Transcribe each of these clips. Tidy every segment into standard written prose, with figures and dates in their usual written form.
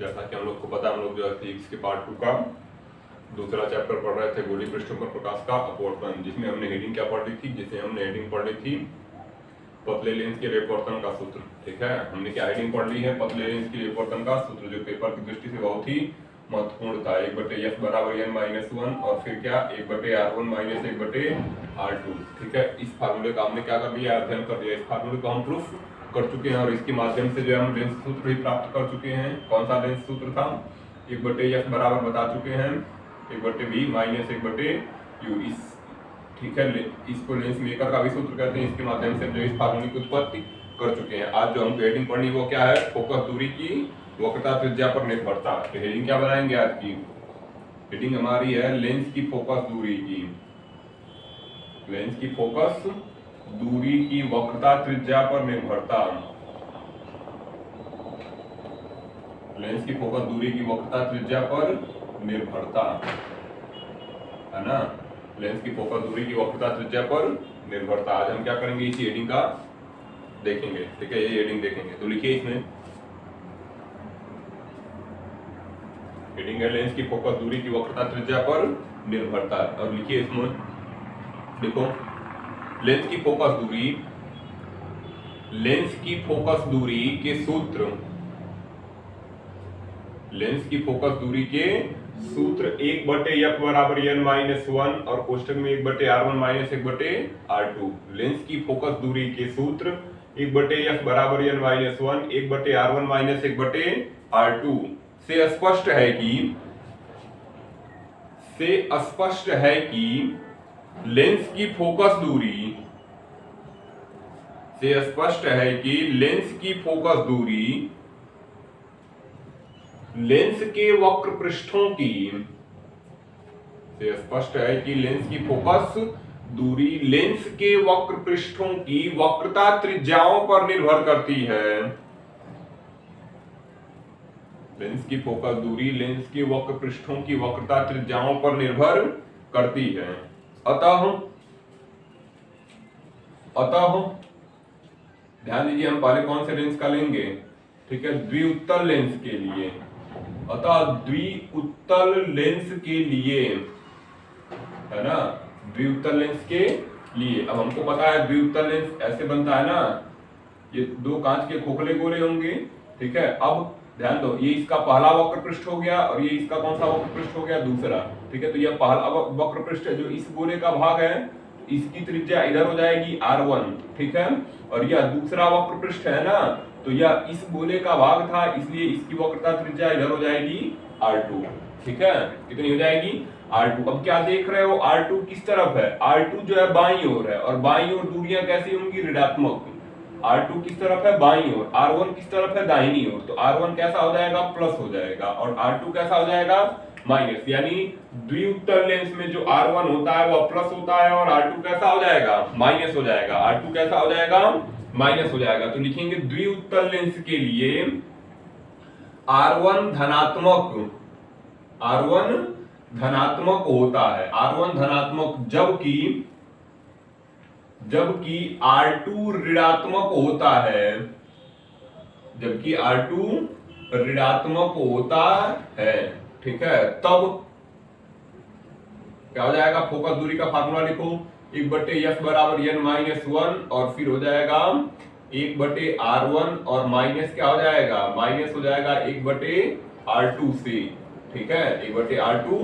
जैसा कि हम लोग को पता है, हम लोग जो है फिजिक्स के पार्ट 2 का दूसरा चैप्टर पढ़ रहे थे, गोलीय पृष्ठों पर प्रकाश का अपवर्तन, जिसमें हमने हेडिंग क्या पढ़ ली थी, जिसमें हमने हेडिंग पढ़ ली थी पतले लेंस के रेपवर्तन का सूत्र। ठीक है, हमने क्या हेडिंग पढ़ ली है, पतले लेंस के रेपवर्तन का सूत्र, जो पेपर की दृष्टि से बहुत ही महत्वपूर्ण था। 1/f बराबर n-1 और फिर क्या 1/r1 माइनस 1/r2। ठीक है, इस फार्मूले का हमने क्या कर दिया, अध्ययन कर दिया। इस फार्मूले को हम प्रूफ कर चुके हैं और इसके माध्यम से जो है हम लेंस सूत्र भी प्राप्त कर चुके हैं। कौन सा लेंस सूत्र था, 1/f बराबर बता चुके हैं 1/v माइनस 1/u। इस ठीक है, इसको लेंस मेकर का भी सूत्र कहते हैं। इसके माध्यम से जो इस फार्मूले की उत्पत्ति कर चुके हैं। आज जो हम हेडिंग पढ़नी वो क्या है, फोकस दूरी की वक्रता त्रिज्या पर निर्भरता। तो हेडिंग क्या बनाएंगे आज की, हेडिंग हमारी है लेंस की फोकस दूरी की, लेंस की फोकस दूरी की वक्रता त्रिज्या पर निर्भरता। लेंस की फोकस दूरी की वक्रता त्रिज्या पर निर्भरता, है ना, लेंस की फोकस दूरी की वक्रता त्रिज्या पर निर्भरता। आज हम क्या करेंगे, इसी हेडिंग का देखेंगे। ठीक है, ये हेडिंग देखेंगे। तो लिखिए, इसमें हेडिंग है लेंस की फोकस दूरी की वक्रता त्रिज्या पर निर्भरता। और लिखिए इसमें, देखो, लेंस की फोकस दूरी, लेंस की फोकस दूरी के सूत्र, लेंस की फोकस दूरी के सूत्र 1/f बराबर n-1 और कोष्टक में 1/r1 माइनस 1/r2। लेंस की फोकस दूरी के सूत्र 1/f बराबर n-1 1/r1 माइनस 1/r2 से स्पष्ट है कि लेंस की फोकस दूरी, से स्पष्ट है कि लेंस की फोकस दूरी लेंस के वक्र पृष्ठों की, से स्पष्ट है कि लेंस की फोकस दूरी लेंस के वक्र पृष्ठों की वक्रता त्रिज्याओं पर निर्भर करती है। लेंस की फोकस दूरी लेंस के वक्र पृष्ठों की वक्रता त्रिज्याओं पर निर्भर करती है। अतः ध्यान दीजिए, हम पहले कौन से लेंस का लेंगे, ठीक है, द्विउत्तल लेंस के लिए। अतः द्विउत्तल लेंस के लिए, है ना, द्विउत्तल लेंस के लिए। अब हमको पता है द्विउत्तल लेंस ऐसे बनता है ना, ये दो कांच के खोखले गोले होंगे। ठीक है, अब ध्यान दो, ये इसका पहला वक्र पृष्ठ हो गया और ये इसका कौन सा वक्र पृष्ठ हो गया, दूसरा। ठीक है, तो ये पहला वक्र पृष्ठ है जो इस गोले का भाग है, इसकी त्रिज्या इधर हो जाएगी r1। ठीक है, और यह दूसरा वक्र पृष्ठ है ना, तो यह इस गोले का भाग था, इसलिए इसकी वक्रता त्रिज्या इधर हो जाएगी r2। ठीक है, कितनी हो जाएगी, r2। अब क्या देख रहे हो, r2 किस तरफ है, r2 जो है बाईं ओर है, और बाईं ओर दूरियां कैसी होंगी, ऋणात्मक। r2 किस तरफ है, बाईं ओर, r1 किस तरफ है, दाहिनी ओर। तो r1 कैसा हो जाएगा, प्लस हो जाएगा, और r2 कैसा हो जाएगा, माइनस। यानी द्विउत्तल लेंस में जो r1 होता है वह प्लस होता है और r2 कैसा हो जाएगा, माइनस हो जाएगा। r2 कैसा हो जाएगा, माइनस हो जाएगा। तो लिखेंगे द्विउत्तल लेंस के लिए r1 धनात्मक होता है, r1 धनात्मक, जबकि r2 ऋणात्मक होता है, जबकि r2 ऋणात्मक होता है। ठीक है, तब क्या हो जाएगा, फोकस दूरी का फार्मूला लिखो, 1/f बराबर n-1 और फिर हो जाएगा 1/r1 और माइनस क्या हो जाएगा, माइनस हो जाएगा 1/r2 से। ठीक है, 1/r2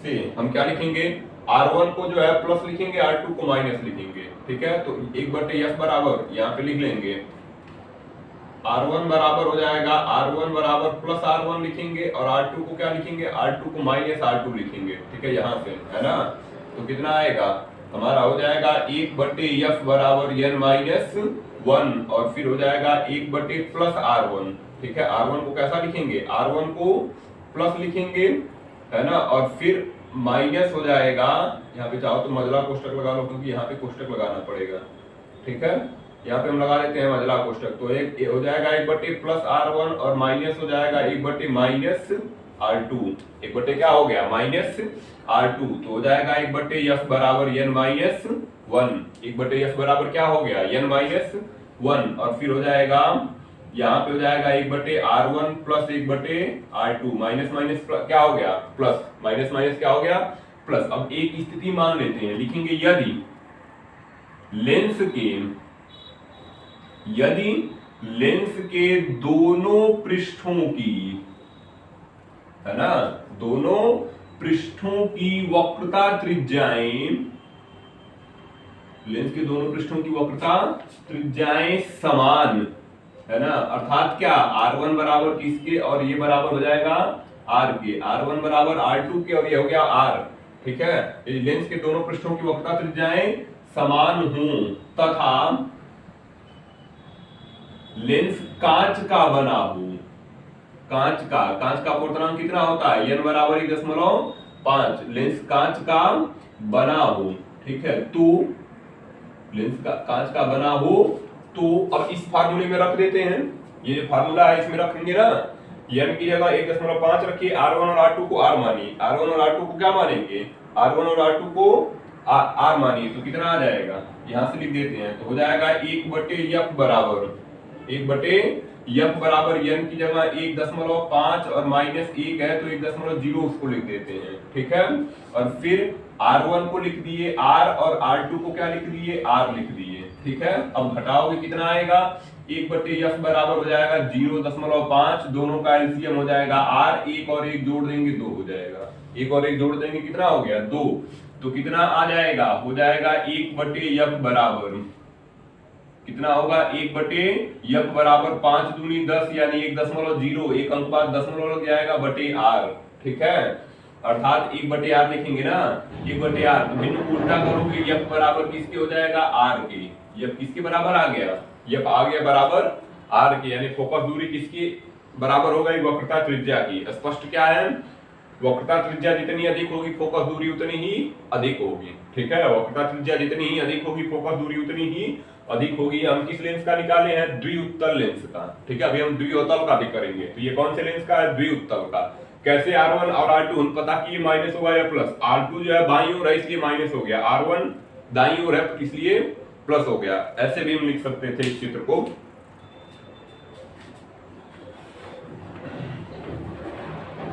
से हम क्या लिखेंगे, r1 को जो है प्लस लिखेंगे, r2 को माइनस लिखेंगे। ठीक है, तो 1/f बराबर यहाँ पे लिख लेंगे, r1 बराबर हो जाएगा, r1 बराबर प्लस r1 लिखेंगे और r2 को क्या लिखेंगे, r2 को माइनस r2 लिखेंगे। ठीक है, यहाँ से, है ना, तो कितना आएगा हमारा, हो जाएगा 1/f बराबर n-1 और फिर हो जाएगा 1/+r1। ठीक है, r1 को कैसा लिखेंगे, r1 को प्लस लिखेंगे, है ना, और फिर माइनस हो जाएगा, यहाँ पे चाहो तो मजला कोष्टक लगा लो, क्योंकि यहाँ पे कोष्टक लगाना पड़ेगा। ठीक है, यहाँ पे हम लगा लेते हैं मजला कोष्टक। तो एक हो जाएगा 1/+r1 और माइनस हो जाएगा 1/-r2। 1/ क्या हो गया, -r2। तो हो जाएगा 1/f बराबर n-1। 1/f बराबर क्या हो गया, n-1 और फिर हो जाएगा यहाँ पे हो जाएगा 1/R1 plus 1/R2 minus minus क्या हो गया प्लस, माइनस माइनस क्या हो गया प्लस। अब एक स्थिति मान लेते हैं, लिखेंगे यदि लेंस के दोनों पृष्ठों की, है ना, दोनों पृष्ठों की वक्रता त्रिज्याएं, लेंस के दोनों पृष्ठों की वक्रता त्रिज्याएं समान, है ना, अर्थात क्या R1 बराबर किसके और ये बराबर हो जाएगा R के, R1 बराबर R2 के और ये हो गया R, ठीक है। लेंस के दोनों पृष्ठों की वक्रता त्रिज्याएं समान हों तथा लेंस कांच का बना हो, कांच का अपवर्तनांक कितना होता है n बराबर 1.5, लेंस कांच का बना हो, ठीक है। तो लेंस का कांच का बना हो तो अब इस फार्मूले में रख देते हैं, ये जो फार्मूला है इसमें रखेंगे ना, n की जगह 1.5 रखिए, R1 और R2 को R मानिए, R1 और R2 को क्या मानेंगे, R1 और R2 को R मानिए, तो कितना आ जाएगा, यहां से लिख देते हैं, तो हो जाएगा 1/f बराबर 1/f बराबर n की जगह 1.5 और -1 है तो 1.0 उसको लिख देते हैं, ठीक है। और फिर R1 को लिख दिए R और R2 को क्या लिख दिए R लिख दिए, ठीक है। अब घटाओगे कितना आएगा, 1/f बराबर हो जाएगा 0.5, दोनों का एलसीएम हो जाएगा R, एक और एक जोड़ देंगे 2 हो जाएगा, एक और एक जोड़ देंगे कितना हो गया 2, तो कितना आ जाएगा, हो जाएगा 1/f बराबर कितना होगा 1/f बराबर 5 दूनी 10 यानी 1.0, एक अंक बाद दशमलव लग जाएगा बटे R, ठीक है। अर्थात 1/R लिखेंगे ना, 1/R, तो भिन्न को उल्टा करोगे f बराबर किसके हो जाएगा R के, f किसके बराबर आ गया, f आ गया बराबर R के, यानी फोकस दूरी किसकी बराबर हो गई, वक्रता त्रिज्या की। स्पष्ट क्या है, वक्रता त्रिज्या जितनी अधिक होगी फोकस दूरी उतनी ही अधिक होगी, ठीक है। वक्रता त्रिज्या जितनी ही अधिक होगी फोकस दूरी उतनी ही अधिक होगी। हम किस लेंस का निकाले हैं, द्विउत्तल लेंस का, ठीक है। अभी हम द्विअवतल का भी करेंगे, तो ये कौन से लेंस का है, द्विउत्तल का। कैसे, R1 और R2 पता किए माइनस होगा या प्लस, R2 जो है बाईं ओर है इसलिए माइनस हो गया, R1 दाईं ओर है इसलिए प्लस हो गया। ऐसे भी हम लिख सकते थे इस चित्र को,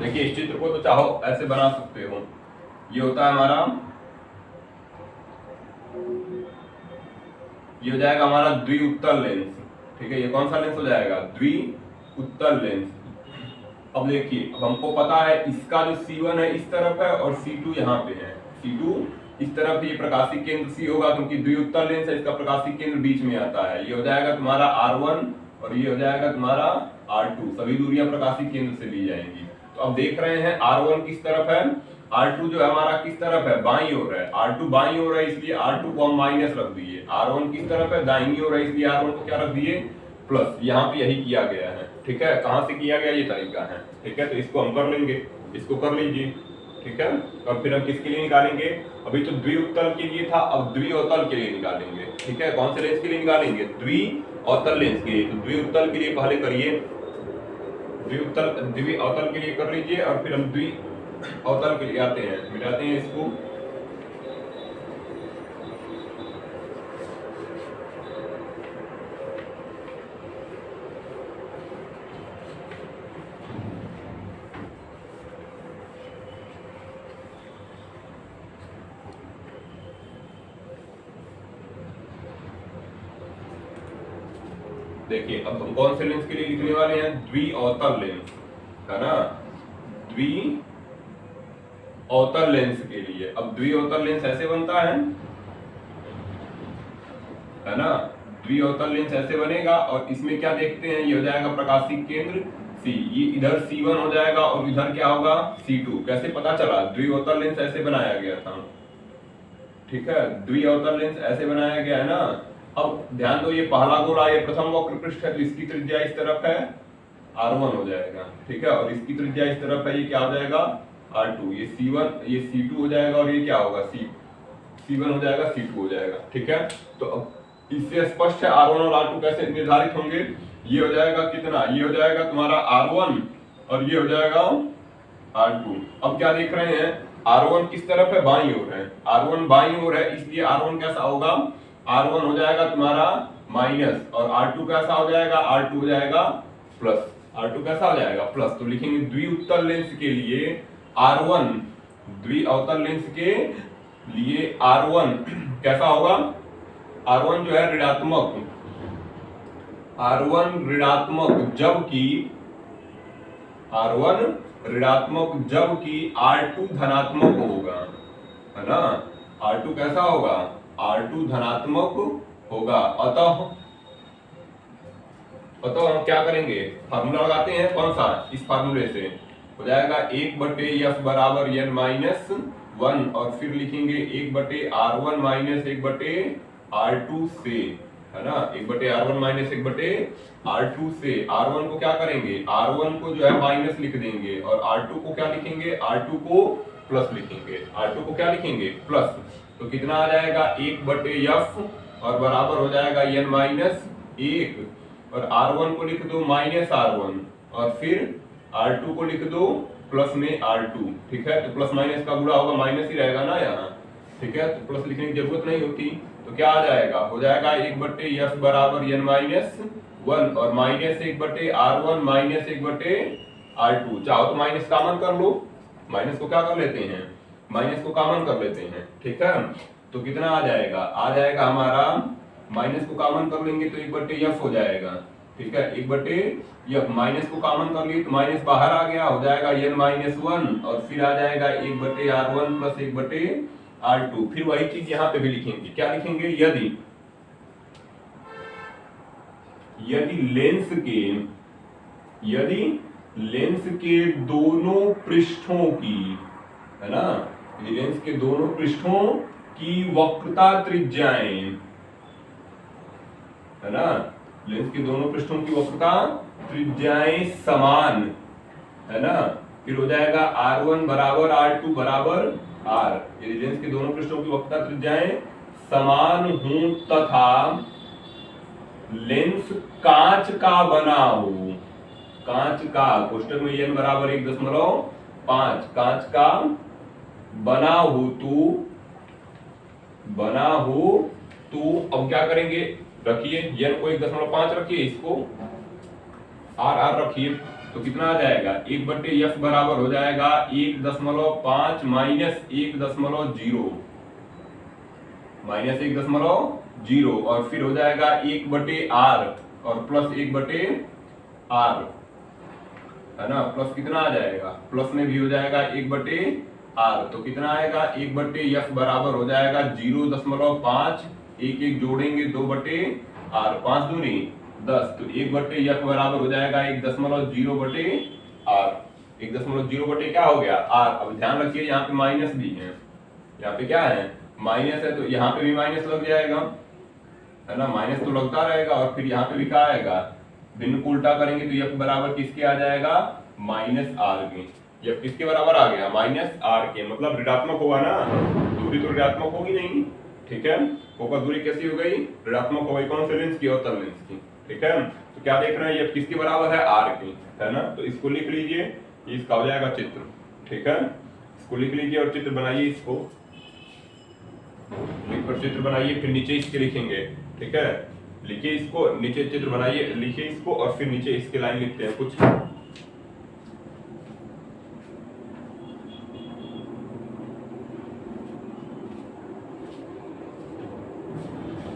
देखिए इस चित्र को तो चाहो ऐसे बना सकते हो, ये होता है हमारा, ये हो जाएगा हमारा द्विउत्तल लेंस, ठीक है। ये कौन सा लेंस हो जाएगा, द्विउत्तल लेंस। अब देखिए, अब हमको पता है इसका जो C1 है इस तरफ है और C2 यहाँ पे है, C2 इस तरफ, ये प्रकाशिक केंद्र C होगा क्योंकि द्विउत्तल लेंस है, इसका प्रकाशिक केंद्र बीच में आता है। ये हो जाएगा तुम्हारा R1 और ये हो जाएगा तुम्हारा R2, सभी दूरियां प्रकाशिक केंद्र से ली जाएंगी। तो अब देख रहे हैं R1 किस तरफ है, R2 जो है हमारा किस तरफ है, बाईं ओर है, R2 बाईं ओर है इसलिए R2 को हम माइनस रख दिए, R1 किस तरफ है, दाईं ओर है इसलिए R1 को क्या रख दिए प्लस। यहाँ पे यही किया गया है, ठीक है। कहाँ से किया गया, ये तरीका है, ठीक है। तो इसको हम कर लेंगे, इसको कर लीजिए, ठीक है। और फिर हम किसके लिए निकालेंगे, अभी तो द्विउत्तल के लिए था, अब द्विअवतल के लिए निकालेंगे, ठीक है। कौन से लेंस के लिए निकालेंगे, द्विअवतल लेंस के लिए। तो द्विउत्तल के लिए पहले करिए, द्विअवतल के लिए कर लीजिए और फिर हम द्विअवतल के लिए आते हैं, मिटाते हैं इसको। देखिए अब हम कौन से लेंस के लिए लिखने वाले हैं, द्विअवतल लेंस, है ना, द्विअवतल लेंस के लिए। अब द्विअवतल लेंस ऐसे बनता है ना, द्विअवतल लेंस ऐसे बनेगा और इसमें क्या देखते हैं, ये हो जाएगा प्रकाशिक केंद्र C, ये इधर C1 हो जाएगा और इधर क्या होगा C2। कैसे पता चला, द्विअवतल लेंस ऐसे बनाया गया था, ठीक है, द्विअवतल लेंस ऐसे बनाया गया है ना। अब ध्यान दो, ये पहला गोला, ये प्रथम वक्र पृष्ठ है तो इसकी त्रिज्या इस तरफ है R1 हो जाएगा, ठीक है, और इसकी त्रिज्या इस तरफ है, ये क्या हो जाएगा R2, ये C1, ये C2 हो जाएगा और ये क्या होगा C1 हो जाएगा, C2 हो जाएगा, ठीक है। तो अब इससे स्पष्ट है R1 और R2 कैसे निर्धारित होंगे, ये हो जाएगा कितना, ये हो जाएगा तुम्हारा R1 और ये हो जाएगा R2। अब क्या देख रहे हैं, R1 किस तरफ है, बाईं ओर है, R1 बाईं ओर है इसलिए R1 कैसा होगा, R1 हो जाएगा तुम्हारा माइनस, और R2 कैसा हो जाएगा, R2 हो जाएगा प्लस, R2 कैसा हो जाएगा प्लस। तो लिखेंगे द्विउत्तल लेंस के लिए R1, द्विअवतल लेंस के लिए R1 कैसा होगा, R1 जो है ऋणात्मक, R1 ऋणात्मक जबकि R1 ऋणात्मक जबकि R2 धनात्मक होगा, है ना। R2 कैसा होगा, R2 धनात्मक होगा। अतः हम क्या करेंगे, फार्मूला लगाते हैं कौन सा, इस फार्मूले से हो जाएगा 1/f बराबर n माइनस 1, और फिर लिखेंगे 1/r1 माइनस 1/r2 से, है ना। 1/r1 माइनस 1/r2 से r1 को क्या करेंगे, r1 को जो है माइनस लिख देंगे, और r2 को क्या लिखेंगे, r2 को प्लस लिखेंगे, r2 को क्या लिखेंगे प्लस। तो कितना आ जाएगा 1/f और बराबर हो जाएगा n माइनस 1, और r1 को लिख दो माइनस r1, और फिर r2 को लिख दो प्लस में r2, ठीक है। तो प्लस माइनस का गुणा होगा, माइनस ही रहेगा ना यहाँ, ठीक है। तो प्लस लिखने की जरूरत नहीं होती। तो क्या आ जाएगा, हो जाएगा 1/f बराबर n माइनस 1 और माइनस 1/r1 माइनस 1/r2। चाहो तो माइनस कॉमन कर लो, माइनस को क्या कर लेते हैं, माइनस को कॉमन कर लेते हैं, ठीक है। तो कितना आ जाएगा हमारा, माइनस को कॉमन कर लेंगे तो 1/f हो जाएगा, ठीक है। 1/f माइनस को कॉमन कर लिए तो माइनस बाहर आ गया, हो जाएगा n माइनस 1, और फिर आ जाएगा 1/r1 प्लस 1/r2। फिर वही चीज यहाँ पे भी लिखेंगे, क्या लिखेंगे, यदि लेंस के दोनों पृष्ठों की, है ना, लेंस के दोनों पृष्ठों की वक्रता त्रिज्याएं, है ना, लेंस के दोनों पृष्ठों की वक्रता त्रिज्याएं समान, है ना। फिर हो जाएगा R1 बराबर R2 बराबर R। यदि लेंस के दोनों पृष्ठों की वक्रता त्रिज्याएं समान हो तथा लेंस कांच का बना हो, कांच का कोष्टक में n बराबर 1.5, कांच का बना हो तो अब क्या करेंगे, रखिए n को 1.5 रखिए, इसको r रखिए, तो कितना आ जाएगा 1/f बराबर हो जाएगा 1.5 माइनस 1.0 माइनस 1.0, और फिर हो जाएगा 1/r और प्लस 1/r, है ना। प्लस कितना आ जाएगा, प्लस में भी हो जाएगा 1/r, तो कितना आएगा 1/f बराबर हो जाएगा 0.5, 1 जोड़ेंगे 2/r, 5 दूनी 10, तो 1/f बराबर हो जाएगा 1.0/r। 1.0 क्या हो गया r। अब ध्यान रखिए यहाँ पे माइनस भी है, यहाँ पे क्या है, माइनस है, तो यहाँ पे भी माइनस लग जाएगा, है ना। माइनस तो लगता रहेगा, और फिर यहाँ पे भी क्या आएगा, भिन्न को उल्टा करेंगे तो f बराबर किसके आ जाएगा, माइनस r के। f किसके बराबर आ गया, माइनस r के, मतलब ऋणात्मक होगा ना, दूरी तो ऋणात्मक होगी नहीं, ठीक है। फोकस दूरी कैसी हो गई, ऋणात्मक हो गई, कौन से लेंस की, अवतल लेंस की, ठीक है। तो क्या देख रहे हैं, f किसके बराबर है, r के, है ना। तो इसको लिख लीजिए, इसका हो जाएगा चित्र, ठीक है। इसको लिख लीजिए और चित्र बनाइए, इसको लिखकर चित्र बनाइए, फिर नीचे इसके लिखेंगे, ठीक है। लिखिए इसको, नीचे चित्र बनाइए, लिखिए इसको, और फिर नीचे इसके लाइन लिखते हैं कुछ।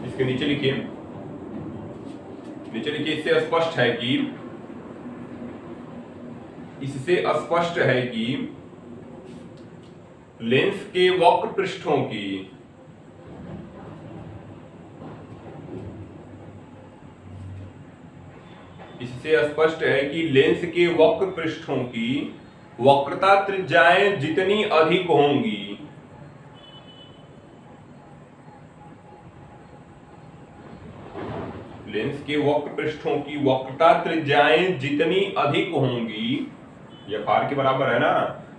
इसके नीचे लिखिए, इससे स्पष्ट है कि लेंस के वक्र पृष्ठों की लेंस के वक्र पृष्ठों की वक्रता त्रिज्याएं जितनी अधिक होंगी, लेंस के वक्र पृष्ठों की वक्रता त्रिज्याएं जितनी अधिक होंगी, यह r के बराबर है ना,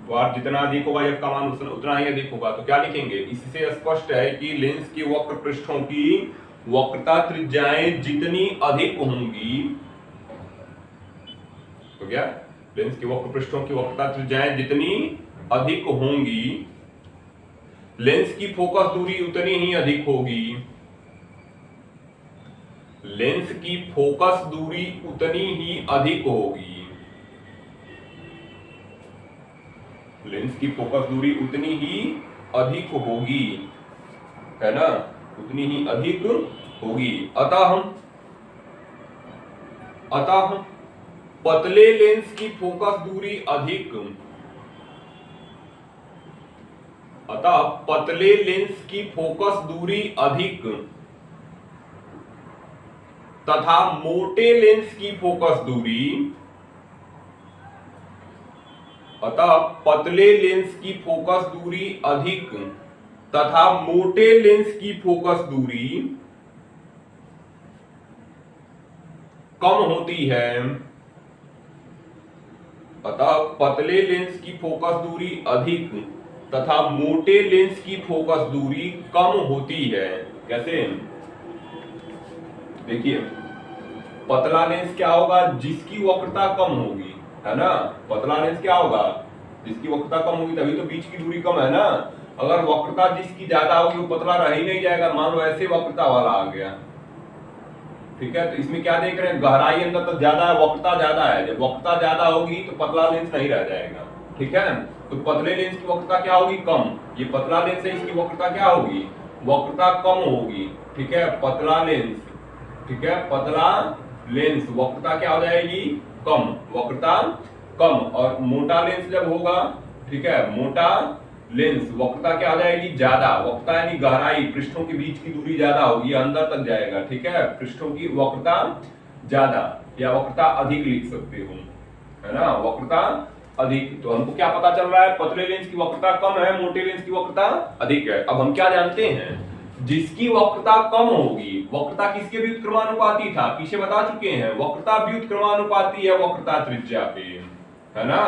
तो r जितना अधिक होगा f का मान उतना ही अधिक होगा। तो क्या लिखेंगे, इससे स्पष्ट है कि लेंस के वक्र पृष्ठों की वक्रता त्रिज्याएं जितनी अधिक होंगी, तो क्या, लेंस के वक्र पृष्ठों की वक्रता त्रिज्याएं जितनी अधिक होंगी, लेंस की फोकस दूरी उतनी ही अधिक होगी, लेंस की फोकस दूरी उतनी ही अधिक होगी। लेंस की फोकस दूरी उतनी ही अधिक होगी, है ना, उतनी ही अधिक होगी। अतः पतले लेंस की फोकस दूरी अधिक, अतः पतले लेंस की फोकस दूरी अधिक तथा मोटे लेंस की फोकस दूरी, अतः पतले लेंस की फोकस दूरी अधिक तथा मोटे लेंस की फोकस दूरी कम होती है। अतः पतले लेंस की फोकस दूरी अधिक तथा मोटे लेंस की फोकस दूरी कम होती है। कैसे? देखिए, पतला लेंस क्या होगा? जिसकी वक्रता कम होगी, है ना। पतला लेंस क्या होगा? जिसकी वक्रता कम होगी, तभी तो बीच की दूरी कम है ना। अगर वक्रता जिसकी ज्यादा होगी वो पतला रह ही नहीं जाएगा। मान लो ऐसे वक्रता वाला आ गया, ठीक है, तो इसमें क्या देख रहे हैं? गहराई अंदर तक ज्यादा है, वक्रता ज्यादा है। जब वक्रता ज्यादा होगी तो पतला लेंस नहीं रह जाएगा, ठीक है। तो पतले लेंस की वक्रता क्या होगी? कम। ये पतला लेंस है, इसकी वक्रता क्या होगी? वक्रता कम होगी, ठीक है। पतला लेंस, ठीक है, पतला लेंस वक्रता क्या हो जाएगी? कम, वक्रता कम। और मोटा लेंस जब होगा, ठीक है, मोटा लेंस वक्रता क्या हो जाएगी? ज्यादा। वक्रता यानी गहराई, पृष्ठों के बीच की दूरी ज्यादा होगी, अंदर तक जाएगा, ठीक है। पृष्ठों की वक्रता ज्यादा या वक्रता अधिक लिख सकते हो, है ना, वक्रता अधिक। तो हमको क्या पता चल रहा है? पतले लेंस की वक्रता कम है, मोटे लेंस की वक्रता अधिक है। अब हम क्या जानते हैं? जिसकी वक्रता कम होगी, वक्रता किसके व्युत्क्रमानुपाती था? पीछे बता चुके हैं, वक्रता व्युत्क्रमानुपाती है वक्रता त्रिज्या पे, है ना।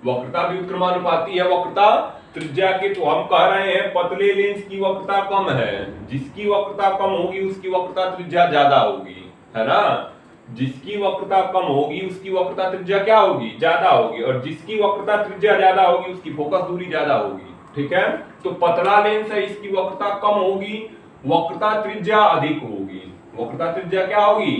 वक्रता व्युत्क्रमानुपाती है वक्रता त्रिज्या के। तो हम कह रहे हैं पतले लेंस की वक्रता कम है, जिसकी वक्रता कम होगी उसकी वक्रता त्रिज्या ज्यादा होगी, है ना। जिसकी वक्रता कम होगी उसकी वक्रता त्रिज्या क्या होगी? ज्यादा होगी। और जिसकी वक्रता त्रिज्या ज्यादा होगी उसकी फोकस दूरी ज्यादा होगी, ठीक है। तो पतला लेंस है, इसकी वक्रता कम होगी, वक्रता त्रिज्या अधिक होगी। वक्रता त्रिज्या क्या होगी?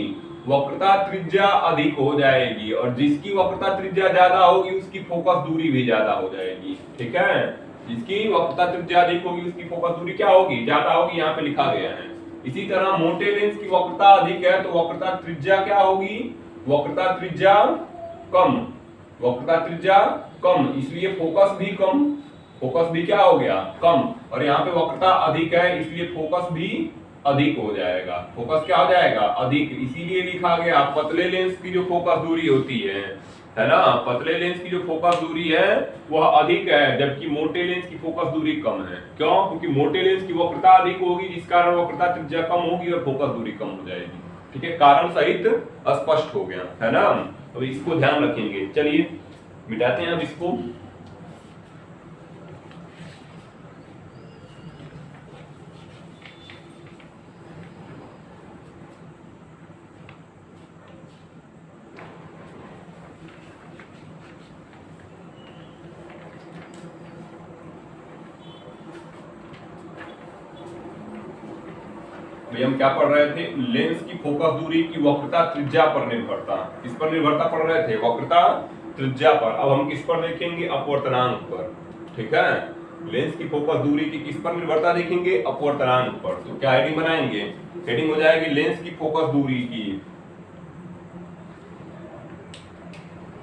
वक्रता त्रिज्या अधिक हो जाएगी। और जिसकी वक्रता त्रिज्या ज्यादा होगी उसकी फोकस दूरी भी ज्यादा हो जाएगी, ठीक है। जिसकी वक्रता त्रिज्या अधिक होगी उसकी फोकस दूरी क्या होगी? ज्यादा होगी, यहाँ पे लिखा गया है। इसी तरह मोटे लेंस की वक्रता अधिक है तो वक्रता त्रिज्या क्या होगी? वक्रता त्रिज्या कम, वक्रता त्रिज्या कम, इसलिए फोकस भी कम। फोकस भी क्या हो गया? कम। और यहाँ पे वक्रता अधिक है इसलिए फोकस भी अधिक हो जाएगा। फोकस क्या हो जाएगा? अधिक। इसीलिए लिखा गया पतले लेंस की जो फोकस दूरी होती है ना, पतले लेंस की जो फोकस दूरी है वह अधिक है, जबकि मोटे लेंस की फोकस दूरी कम है। क्यों? क्योंकि मोटे लेंस की वक्रता अधिक होगी, जिस कारण वक्रता त्रिज्या कम होगी और फोकस दूरी कम हो जाएगी, ठीक है। कारण सहित स्पष्ट हो गया, है ना। अब इसको ध्यान रखेंगे। चलिए मिटाते हैं अब इसको। हम क्या पढ़ रहे थे? लेंस की फोकस दूरी की वक्रता त्रिज्या पर निर्भरता। किस पर निर्भरता पढ़ रहे थे? वक्रता त्रिज्या पर। अब हम किस पर देखेंगे? अपवर्तनांक पर, ठीक है। लेंस की फोकस दूरी की किस पर निर्भरता देखेंगे? अपवर्तनांक पर। तो क्या हेडिंग बनाएंगे? हेडिंग हो जाएगी लेंस की फोकस दूरी की।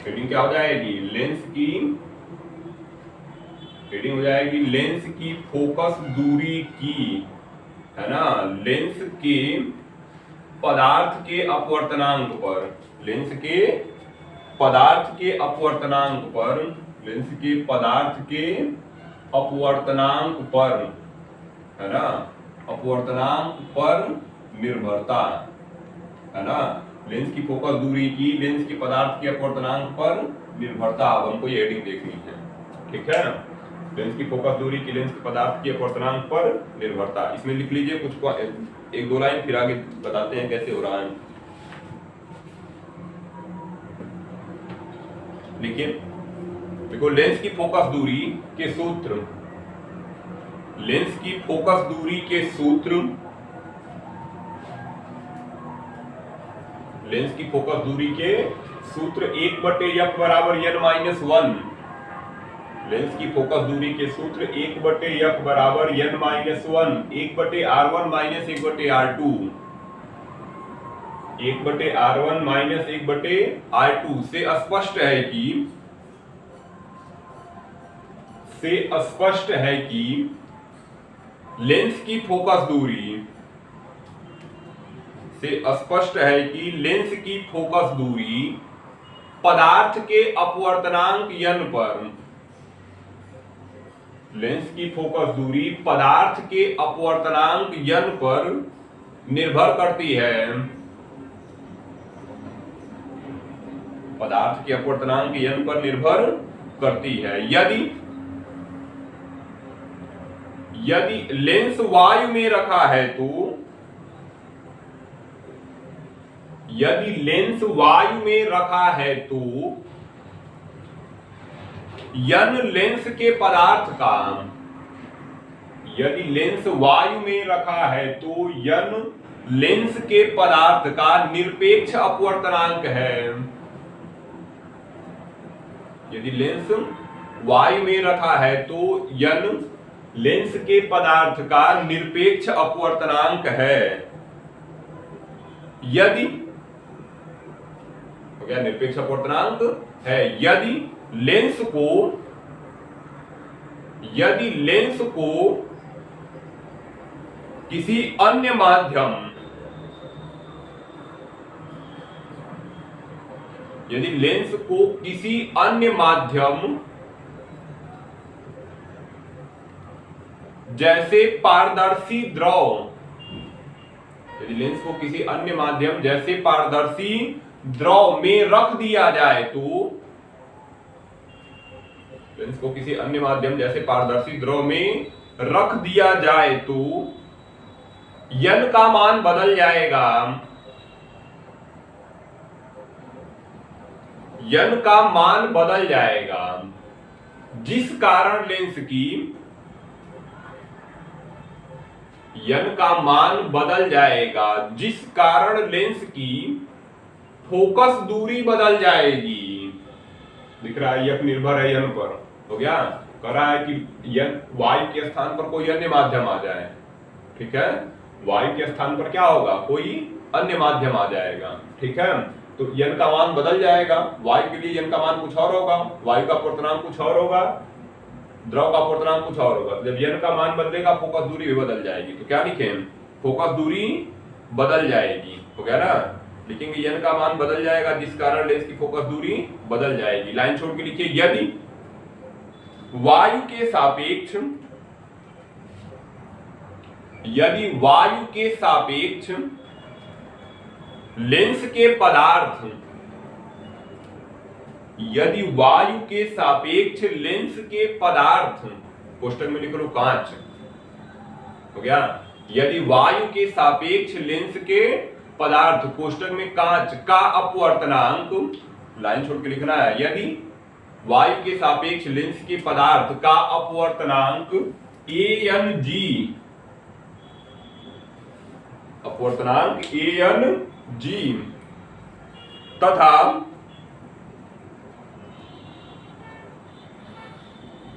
हेडिंग क्या हो जाएगी? लेंस की, हेडिंग हो जाएगी लेंस की फोकस दूरी की, है ना। लेंस के पदार्थ के अपवर्तनांक पर, लेंस के पदार्थ के अपवर्तनांक पर, लेंस के पदार्थ के अपवर्तनांक पर, है ना, अपवर्तनांक पर निर्भरता, है ना। लेंस की फोकस दूरी की लेंस के पदार्थ के अपवर्तनांक पर निर्भरता। अब हमको ये हेडिंग देखनी है, ठीक है। लेंस की फोकस दूरी की लेंस के पदार्थ के अपवर्तनांक पर निर्भरता। इसमें लिख लीजिए कुछ को, एक दो लाइन, फिर आगे बताते हैं कैसे हो रहा है। लिखिए, देखो लेंस की फोकस दूरी के सूत्र, लेंस की फोकस दूरी के सूत्र लेंस की फोकस दूरी के सूत्र 1/f बराबर n-1। लेंस की फोकस दूरी के सूत्र 1/f बराबर n-1, 1/r1 minus 1/r2, 1/r1 minus 1/r2 से स्पष्ट है कि लेंस की फोकस दूरी पदार्थ के अपवर्तनांक n पर, लेंस की फोकस दूरी पदार्थ के अपवर्तनांक n पर निर्भर करती है। पदार्थ के अपवर्तनांक n पर निर्भर करती है। यदि लेंस वायु में रखा है तो, यदि लेंस वायु में रखा है तो n लेंस के पदार्थ का, यदि लेंस वायु में रखा है तो n लेंस के पदार्थ का निरपेक्ष अपवर्तनांक है। यदि लेंस वायु में रखा है तो n लेंस के पदार्थ का निरपेक्ष अपवर्तनांक है। यदि हो गया निरपेक्ष अपवर्तनांक है। यदि लेंस को किसी अन्य माध्यम, यदि लेंस को किसी अन्य माध्यम जैसे पारदर्शी द्रव, यदि लेंस को किसी अन्य माध्यम जैसे पारदर्शी द्रव में रख दिया जाए तो, लेंस को किसी अन्य माध्यम जैसे पारदर्शी द्रव में रख दिया जाए तो n का मान बदल जाएगा। n का मान बदल जाएगा, जिस कारण लेंस की, n का मान बदल जाएगा जिस कारण लेंस की फोकस दूरी बदल जाएगी। दिख रहा है f निर्भर है n पर। हो गया, कह रहा है कि y के स्थान पर कोई अन्य माध्यम आ जाए। ठीक है, y के स्थान पर क्या होगा, कोई अन्य माध्यम आ जाएगा। ठीक है, तो n का मान बदल जाएगा। y के लिए n का मान कुछ और होगा, वायु का अपवर्तनांक कुछ और होगा, द्रव का अपवर्तनांक कुछ और होगा। जब n का मान बदलेगा फोकस दूरी भी बदल जाएगी। तो क्या लिखें, फोकस दूरी बदल जाएगी। हो गया ना, लिखेंगे n का मान बदल जाएगा जिस कारण लेंस की फोकस दूरी बदल जाएगी। लाइन छोड़ के लिखिए, यदि वायु के सापेक्ष लेंस के पदार्थ, यदि वायु के सापेक्ष लेंस के पदार्थ, कोष्टक में लिख लो कांच। हो गया, यदि वायु के सापेक्ष लेंस के पदार्थ, कोष्टक में कांच का अपवर्तनांक, लाइन छोड़ के लिखना है, यदि वायु के सापेक्ष लेंस के पदार्थ का अपवर्तनांक ANG, अपवर्तनांक ANG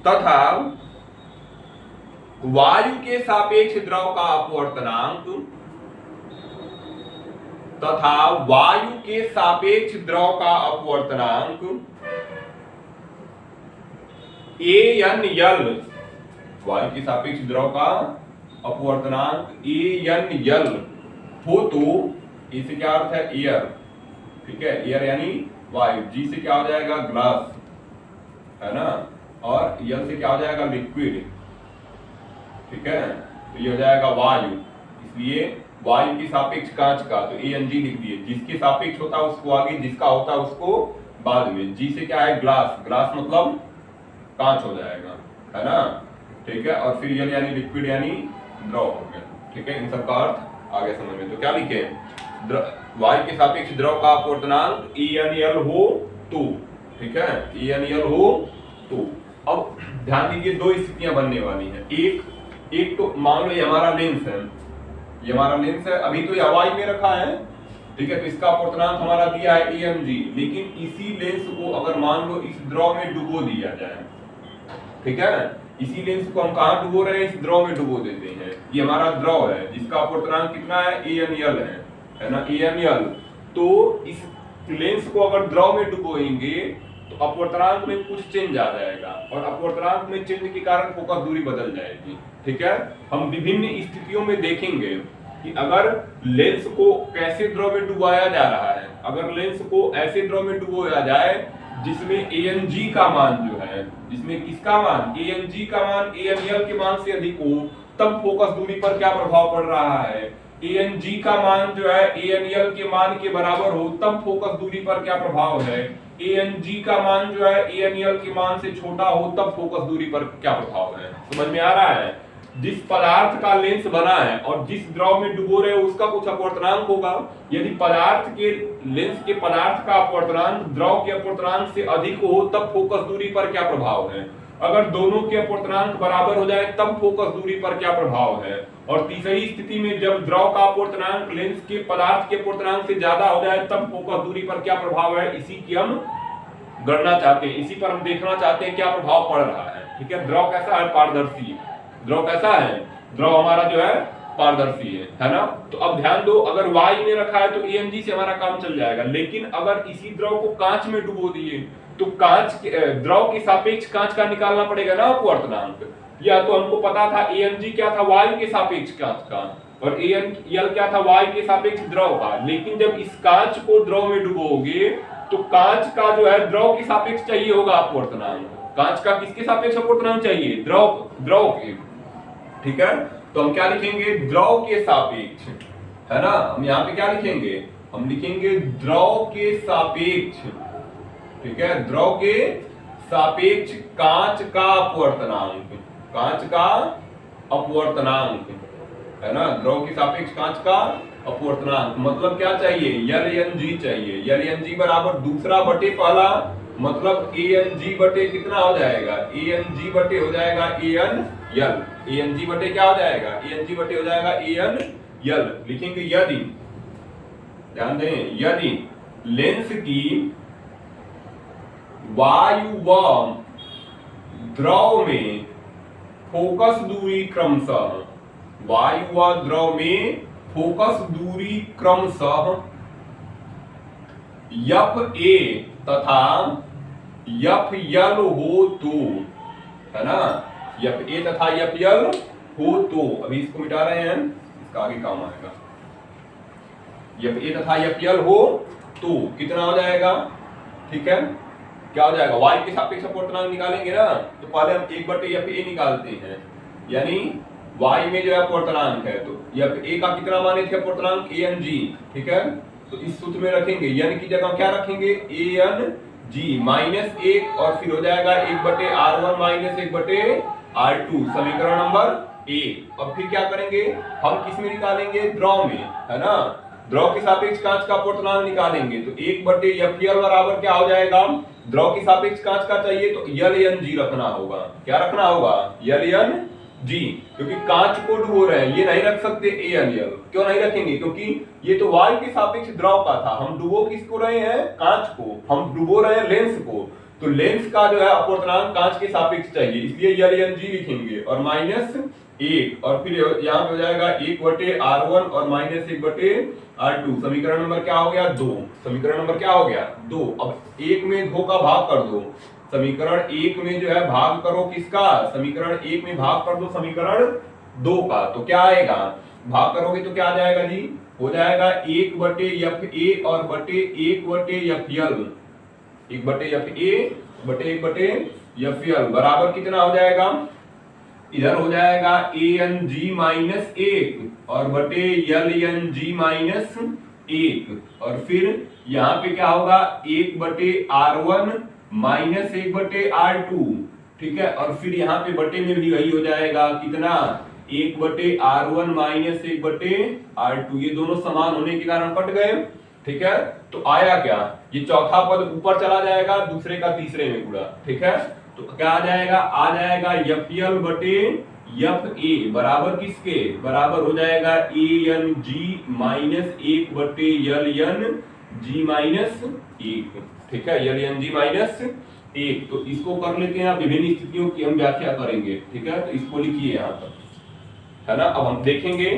तथा वायु के सापेक्ष द्रव का अपवर्तनांक, तथा वायु के सापेक्ष द्रव का अपवर्तनांक ANL, वायु के सापेक्ष द्रव का अपवर्तनांक ANL हो तो, ए से क्या अर्थ है, एयर। ठीक है, एयर यानी वायु, जी से क्या हो जाएगा, ग्लास, है ना, और यल से क्या हो जाएगा, लिक्विड। ठीक है, तो ये हो जाएगा वायु। इसलिए वायु की सापेक्ष कांच का, तो ANG लिख दिए। जिसके सापेक्ष होता है उसको आगे, जिसका होता है उसको बाद में। जी से क्या है, ग्लास, ग्लास मतलब कांच हो जाएगा, है ना। ठीक है, और फिर यल यानी लिक्विड यानी द्रव हो गया। ठीक है, इन सब का अर्थ आगे समझ में। तो क्या लिखे, वायु के सापेक्ष द्रव का अपवर्तनांक ANL हो तो। ठीक है, ANL हो तो। अब ध्यान दीजिए, दो स्थितियां बनने वाली हैं। एक तो मान लो ये हमारा लेंस है, ये हमारा लेंस है, अभी तो ये हवाई में रखा है, ठीक है, तो इसका अपवर्तनांक हमारा दिया है AMG, लेकिन इसी लेंस को अगर मान लो इस द्रव में डुबो दिया जाए, ठीक है, इसी लेंस को हम कहां डुबो रहे हैं, इस द्रव में डुबो देते हैं। ये हमारा द्रव है जिसका अपवर्तनांक कितना है, ANL है ना, ANL। तो इस लेंस को अगर द्रव में डुबोएंगे तो अपवर्तनांक में कुछ चेंज आ जाएगा, और अपवर्तनांक में चेंज के कारण फोकस दूरी बदल जाएगी। ठीक है, हम विभिन्न स्थितियों में देखेंगे कि अगर लेंस को कैसे द्रव में डुबाया जा रहा है। अगर लेंस को ऐसे द्रव में डुबोया जाए जिसमें ANG का मान जो है, जिसमें किसका मान, ANG का मान ANL के मान से अधिक हो, तब फोकस दूरी पर क्या प्रभाव पड़ रहा है। ANG का मान जो है ANL के मान के बराबर हो, तब फोकस दूरी पर क्या प्रभाव है। ANG का मान जो है ANL के मान से छोटा हो, तब फोकस दूरी पर क्या प्रभाव है। समझ में आ रहा है। जिस पदार्थ का लेंस बना है और जिस द्रव में डुबो रहे हो उसका कुछ अपवर्तनांक होगा। यदि पदार्थ के लेंस के पदार्थ का अपवर्तनांक द्रव के अपवर्तनांक से अधिक हो, तब फोकस दूरी पर क्या प्रभाव है। अगर दोनों के अपवर्तनांक बराबर हो जाए तब फोकस दूरी पर क्या प्रभाव है। और तीसरी स्थिति में जब द्रव का अपवर्तनांक लेंस के पदार्थ के अपवर्तनांक से ज्यादा हो जाए तब फोकस दूरी पर क्या प्रभाव है। इसी की हम गणना चाहते हैं, इसी पर हम देखना चाहते हैं क्या प्रभाव पड़ रहा है। ठीक है, द्रव कैसा है, पारदर्शी। द्रव कैसा है, द्रव हमारा जो है पारदर्शी है ना। तो अब ध्यान दो, अगर Y में रखा है तो AMG से हमारा काम चल जाएगा, लेकिन अगर इसी द्रव को कांच में डुबो दिए तो कांच द्रव के सापेक्ष कांच का निकालना पड़ेगा ना अपवर्तनांक। या तो हमको पता था AMG क्या था, Y के सापेक्ष कांच का, और ANL क्या था, Y के सापेक्ष द्रव का। लेकिन जब इस कांच को द्रव में डुबोगे तो कांच का जो है द्रव के सापेक्ष चाहिए होगा अपवर्तनांक। कांच का किसके सापेक्ष अपवर्तनांक चाहिए, द्रव के। ठीक है, तो हम क्या लिखेंगे, द्रव के सापेक्ष, है ना। हम यहाँ पे क्या लिखेंगे, हम लिखेंगे द्रव के सापेक्ष। ठीक है, द्रव के सापेक्ष कांच का अपवर्तनांक, कांच का अपवर्तनांक, है ना। द्रव के सापेक्ष कांच का अपवर्तनांक मतलब क्या चाहिए, LNG चाहिए। LNG बराबर दूसरा बटे पहला, मतलब ANG बटे कितना हो जाएगा, ANG बटे हो जाएगा ANL। ANG बटे क्या हो जाएगा, ANG बटे हो जाएगा ANL। लिखेंगे यदि, ध्यान दें, यदि लेंस की वायु व द्रव में फोकस दूरी क्रमशः, वायु व द्रव में फोकस दूरी क्रमशः FA तथा FL हो तो, है ना, FA तथा FL हो तो, अभी इसको मिटा रहे हैं, इसका आगे काम आएगा। FA तथा FL हो तो कितना हो जाएगा, ठीक है, क्या हो जाएगा, Y के सापेक्ष अपवर्तनांक निकालेंगे ना, तो पहले हम 1/FA निकालते हैं, यानी Y में जो है अपवर्तनांक है, तो FA का कितना माने थे अपवर्तनांक, ANG। ठीक है, तो इस सूत्र में रखेंगे, यानी की जगह क्या रखेंगे, ANG माइनस 1, और फिर हो जाएगा 1/R1 माइनस 1/R2, समीकरण नंबर 1। अब फिर क्या करेंगे, हम किस में निकालेंगे, द्रव में, है ना। द्रव के सापेक्ष कांच का अपवर्तनांक निकालेंगे तो 1/FL बराबर क्या हो जाएगा, द्रव के सापेक्ष कांच का चाहिए तो LNG रखना होगा। क्या रखना होगा, LNG, क्योंकि कांच को डुबो रहे हैं, ये नहीं रख सकते ANL। क्यों नहीं रखेंगे, क्योंकि ये तो Y के सापेक्ष द्रव का था, हम डुबो किसको रहे हैं, कांच को, हम डुबो रहे हैं लेंस को, तो लेंस का जो है अपवर्तनांक कांच के सापेक्ष चाहिए, इसलिए LNG लिखेंगे, और माइनस 1, और फिर यहाँ पे हो जाएगा 1/R1 और माइनस 1/R2, समीकरण नंबर क्या हो गया, 2। समीकरण नंबर क्या हो गया, 2। अब 1 में 2 का भाग कर दो, समीकरण 1 में जो है भाग करो किसका, समीकरण 1 में भाग कर दो समीकरण 2 का, तो क्या आएगा, भाग करोगे तो क्या आ जाएगा जी, हो जाएगा 1/FA और बटे 1/FL, 1/FA बटे 1/FL बराबर कितना हो जाएगा, इधर हो जाएगा ANG माइनस 1 और बटे LNG माइनस 1, और फिर यहाँ पे क्या होगा, 1/R1 माइनस 1/R2। ठीक है, और फिर यहाँ पे बटे में भी वही हो जाएगा, कितना, 1/R1 माइनस 1/R2, ये दोनों समान होने के कारण कट गए। ठीक है, तो आया क्या, ये चौथा पद ऊपर चला जाएगा, दूसरे का तीसरे में गुणा। ठीक है, तो क्या आ जाएगा, FL बटे एफ ए बराबर किसके बराबर हो जाएगा A N G minus 1/L_N_G-1, ठीक है, L_N_G-1। तो इसको कर लेते हैं, विभिन्न स्थितियों की हम व्याख्या करेंगे, ठीक है। तो इसको लिखिए यहाँ पर, है ना। अब हम देखेंगे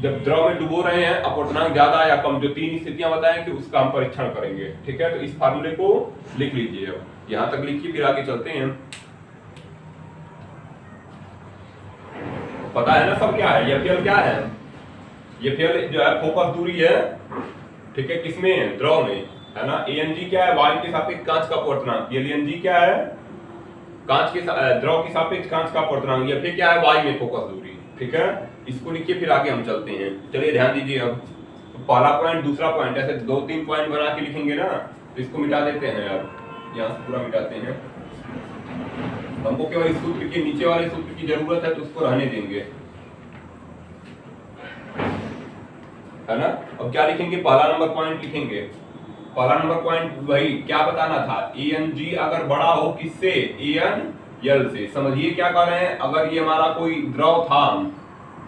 जब द्रव में डुबो रहे हैं अपवर्तनांक ज्यादा या कम, जो 3 स्थितियां बताएं कि उसका हम परीक्षण करेंगे, ठीक है। तो इस फार्मूले को लिख लीजिए, अब यहां तक लिखिए, फिर आगे चलते हैं। पता है ना सब क्या है, एफएल क्या है, एफएल जो है फोकस दूरी है, ठीक है, किसमें द्रव में, है ना। एएनजी क्या है, वायु के सापेक्ष कांच का अपवर्तनांक, एलएनजी क्या है, कांच के द्रव के सापेक्ष कांच का अपवर्तनांक, या फिर क्या है, वायु में फोकस दूरी, ठीक है। इसको लिखिए, फिर आगे हम चलते हैं। चलिए ध्यान दीजिए, अब तो पहला पॉइंट, दूसरा पॉइंट, ऐसे 2-3 पॉइंट बना के लिखेंगे ना, तो इसको मिटा देते हैं यार, यहाँ से पूरा मिटाते हैं। हमको केवल इस सूत्र के नीचे वाले सूत्र की जरूरत है, तो उसको रहने देंगे, है ना। अब क्या लिखेंगे, पहला नंबर पॉइंट लिखेंगे। पहला नंबर पॉइंट वही क्या बताना था, एएनजी अगर बड़ा हो किससे, एएनएल से। समझिए क्या कर रहे हैं, अगर ये हमारा कोई द्रव था,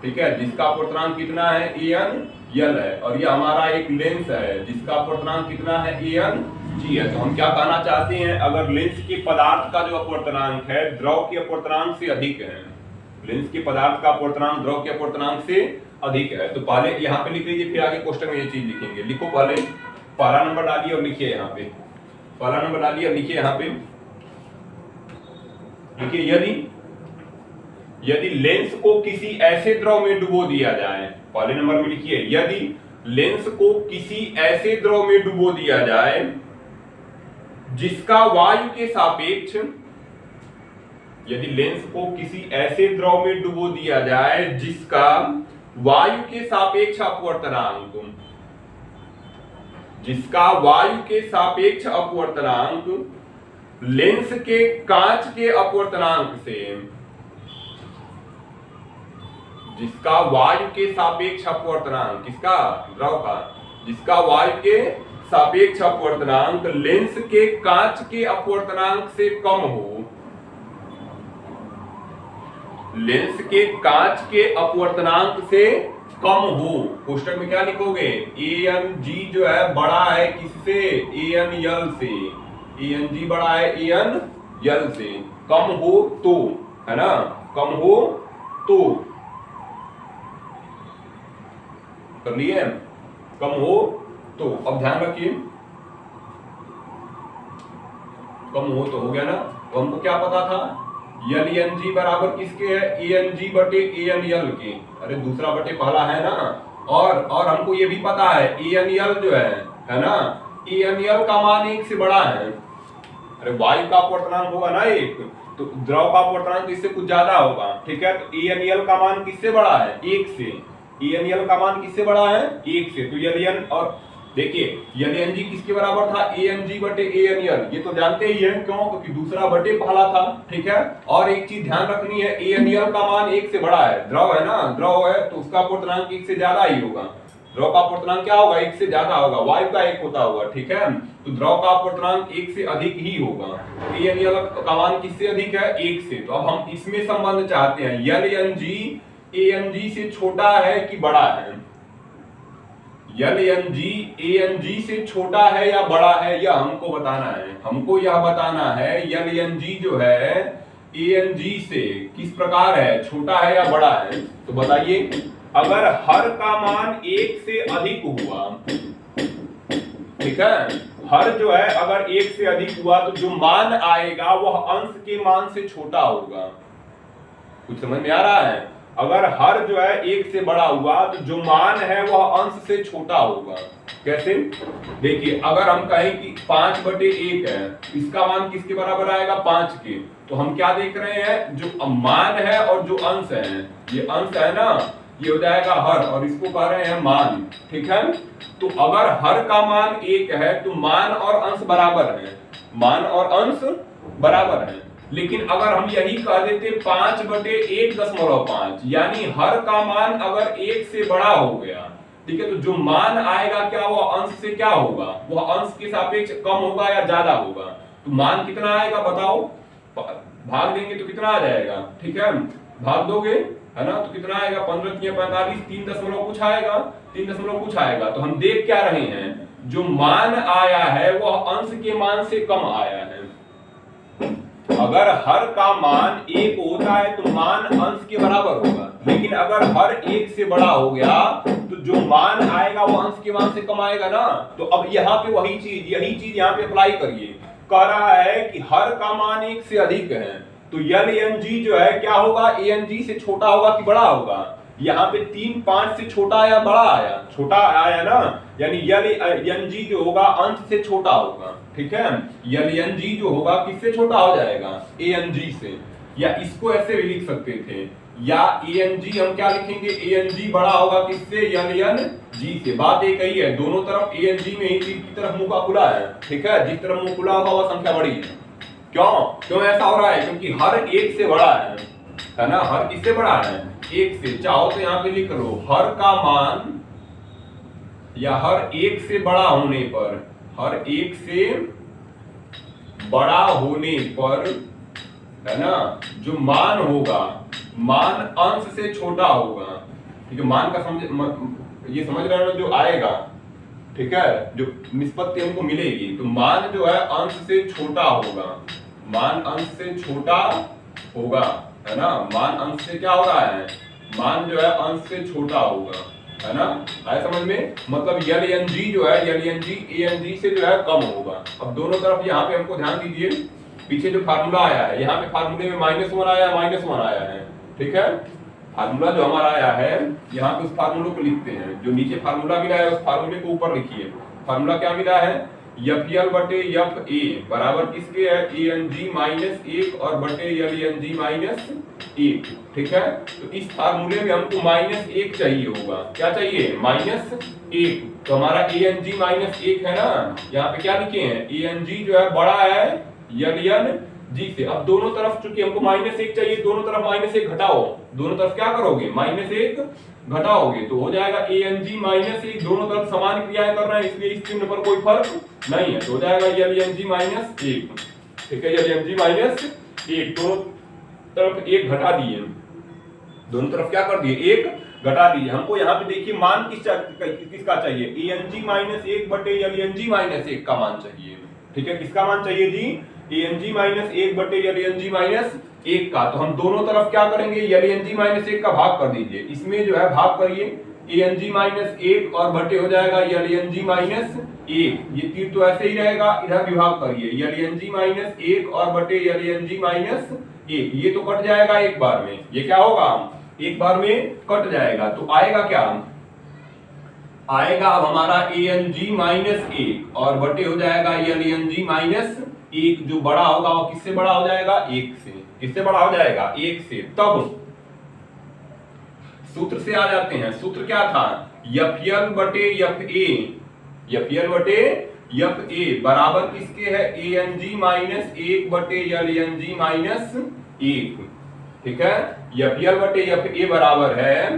ठीक है, जिसका अपवर्तनांक कितना है, एएनएल है, और ये हमारा एक लेंस है जिसका अपवर्तनांक कितना है, एएनजी है। तो हम क्या कहना चाहते हैं, अगर लेंस के पदार्थ का जो अपवर्तनांक है द्रव के अपवर्तनांक से अधिक है, लेंस के पदार्थ का अपवर्तनांक द्रव के अपवर्तनांक से अधिक है, तो पहले यहाँ पे लिख लीजिए, फिर आगे क्वेश्चन में ये चीज लिखेंगे। लिखो, पहले पहला नंबर डालिए और लिखिए यहाँ पे, पहला नंबर डालिए और लिखिए यहाँ पे, लिखिए यदि लेंस को किसी ऐसे द्रव में डुबो दिया जाए, पहले नंबर में लिखिए, यदि लेंस को किसी ऐसे द्रव में डुबो दिया जाए जिसका वायु के सापेक्ष, यदि लेंस को किसी ऐसे द्रव में डुबो दिया जाए जिसका वायु के सापेक्ष अपवर्तनांक, जिसका वायु के सापेक्ष अपवर्तनांक लेंस के कांच के अपवर्तनांक से, जिसका वायु के सापेक्ष अपवर्तनांक, किसका, द्रव का, जिसका वायु के सापेक्ष अपवर्तनांक लेंस के कांच के अपवर्तनांक से कम हो, लेंस के कांच के अपवर्तनांक से कम हो। कोष्टक में क्या लिखोगे, एएनजी जो है बड़ा है किससे, एएनएल से, एएनजी बड़ा है एएनएल से, कम हो तो, है ना, कम हो तो, कर लिए, कम हो तो। अब ध्यान रखिए, कम हो तो हो गया ना। तो हमको क्या पता था, एलएनजी बराबर किसके है, एएनजी बटे एएनएल के, अरे दूसरा बटे पहला है ना। और हमको ये भी पता है एएनएल जो है ना, एएनएल का मान 1 से बड़ा है। अरे वायु का अपवर्तनांक होगा ना 1, तो द्रव का अपवर्तनांक इससे कुछ ज्यादा होगा, ठीक है। तो एएनएल का मान किससे बड़ा है, 1 से, एएनएल का मान किससे बड़ा है, 1 से। तो एलएन, और देखिए एलएनजी किसके बराबर था, एएनजी बटे एएनएल, ये तो जानते ही हैं, क्यों, क्योंकि दूसरा बटे पहला था, ठीक है। और एक चीज ध्यान रखनी है, एएनएल का मान 1 से बड़ा है, द्रव है ना, द्रव है तो उसका अपवर्तनांक 1 से ज्यादा ही होगा, द्रव का अपवर्तनांक क्या होगा, 1 से ज्यादा होगा, वायु का 1 होता होगा, ठीक है। तो द्रव का अपवर्तनांक 1 से अधिक ही होगा, एएनएल का मान किससे अधिक है, 1 से। तो अब हम इसमें संबंध चाहते हैं, एलएनजी एएनजी से छोटा है कि बड़ा है, एलएनजी एएनजी से छोटा है या बड़ा है, यह हमको बताना है। हमको यह बताना है एलएनजी जो है एएनजी से किस प्रकार है, छोटा है या बड़ा है। तो बताइए, अगर हर का मान 1 से अधिक हुआ, ठीक है, हर जो है अगर 1 से अधिक हुआ तो जो मान आएगा वह अंश के मान से छोटा होगा। कुछ समझ में आ रहा है, अगर हर जो है 1 से बड़ा हुआ तो जो मान है वह अंश से छोटा होगा। कैसे, देखिए अगर हम कहें कि 5/1 है, इसका मान किसके बराबर आएगा, 5 के। तो हम क्या देख रहे हैं, जो मान है और जो अंश है, ये अंश है ना, ये हो जाएगा हर, और इसको कह रहे हैं मान, ठीक है। तो अगर हर का मान 1 है तो मान और अंश बराबर है, मान और अंश बराबर है। लेकिन अगर हम यही कह देते 5/1.5, यानी हर का मान अगर 1 से बड़ा हो गया, ठीक है, तो जो मान आएगा क्या, वो अंश से क्या होगा, वह अंश के सापेक्ष कम होगा या ज्यादा होगा। तो मान कितना आएगा बताओ, भाग देंगे तो कितना आ जाएगा, ठीक है, भाग दोगे, है ना, तो कितना आएगा, 15 तिया 45, 3 दशमलव कुछ आएगा, 3 दशमलव कुछ आएगा। तो हम देख क्या रहे हैं, जो मान आया है वह अंश के मान से कम आया है। अगर हर का मान 1 होता है तो मान अंश के बराबर होगा, लेकिन अगर हर 1 से बड़ा हो गया तो जो मान आएगा वो अंश के मान से कम आएगा ना। तो अब यहाँ पे वही चीज, यही चीज यहाँ पे अप्लाई करिए। कह रहा है कि हर का मान 1 से अधिक है, तो LNG जो है क्या होगा, ANG से छोटा होगा कि बड़ा होगा। यहाँ पे 3 5 से छोटा आया, बड़ा आया, छोटा आया ना, यानी LNG जो होगा अंश से छोटा होगा। ठीक है, LNG जो होगा किससे छोटा हो जाएगा, ANG से। या इसको ऐसे भी लिख सकते थे, या ANG हम क्या लिखेंगे, ANG बड़ा होगा किससे, LNG से। बात एक ही है, दोनों तरफ ANG में ही तीर की तरफ मुंह का खुला है। ठीक है, जिस तरफ मुंह खुला होगा वह संख्या बड़ी है। क्यों ऐसा हो रहा है, क्योंकि हर 1 से बड़ा है ना, हर किससे बड़ा है, 1 से। चाहो तो यहाँ पे लिख लो, हर का मान या हर 1 से बड़ा होने पर, हर 1 से बड़ा होने पर, है ना, जो मान होगा, मान अंश से छोटा होगा। ठीक है, मान का ये समझ रहे हो जो आएगा, ठीक है, जो निष्पत्ति हमको मिलेगी, तो मान जो है अंश से छोटा होगा, मान अंश से छोटा होगा, है ना, मान अंश से क्या हो रहा है, मान जो है अंश से छोटा होगा, है ना, आए समझ में। मतलब LNG जो है, LNG ANG से जो है कम होगा। अब दोनों तरफ यहाँ पे हमको ध्यान दीजिए, पीछे जो फार्मूला आया है, यहाँ पे फार्मूले में -1 आया, -1 आया है। ठीक है, फार्मूला जो हमारा आया है, यहाँ पे उस फार्मूले को लिखते हैं, जो नीचे फार्मूला मिला है उस फार्मूले को ऊपर लिखिए। फार्मूला क्या मिला है, FL बटे FA बराबर किसके है, ANG -1 और बटे LNG -1। ठीक है, तो इस फार्मूले में हमको -1 चाहिए होगा, क्या चाहिए, -1। तो हमारा ANG -1 है ना, यहाँ पे क्या लिखे हैं, ANG जो है बड़ा है LNG से। अब दोनों तरफ चूंकि हमको -1 चाहिए, दोनों तरफ -1 घटाओ, दोनों तरफ क्या करोगे, -1 घटाओगे, तो हो जाएगा ANG -1। दोनों तरफ समान क्रियाएं कर रहे हैं, इसलिए इस चिन्ह पर कोई फर्क नहीं है, तो हो जाएगा LNG -1। ठीक है, LNG -1, दोनों तरफ 1 घटा दिए, दोनों तरफ क्या कर दिए, 1 घटा दिए। हमको यहाँ पे देखिए मान किसका चाहिए, ANG -1 बटे LNG -1 का मान चाहिए। ठीक है, किसका मान चाहिए जी, ANG -1 बटे LNG -1 का। तो हम दोनों तरफ क्या करेंगे, LNG -1 का भाग कर दीजिए, इसमें जो है भाग करिए, ANG -1 और बटे हो जाएगा LNG -1। ये तीर तो ऐसे ही रहेगा, इधर विभाग करिए, LNG -1 और बटे LNG -1। ये तो कट जाएगा एक बार में, ये क्या होगा, एक बार में कट जाएगा। तो आएगा क्या, आएगा अब हमारा ANG -1 और बटे हो जाएगा LNG -1। जो बड़ा होगा वो किससे बड़ा हो जाएगा, 1 से। किससे बड़ा हो जाएगा, 1 से। तब सूत्र से आ जाते हैं, सूत्र क्या था, FL बटे FA, FL बटे FA बराबर किसके है, ANG -1 बटे LNG -1। ठीक है, FL बटे FA बराबर है,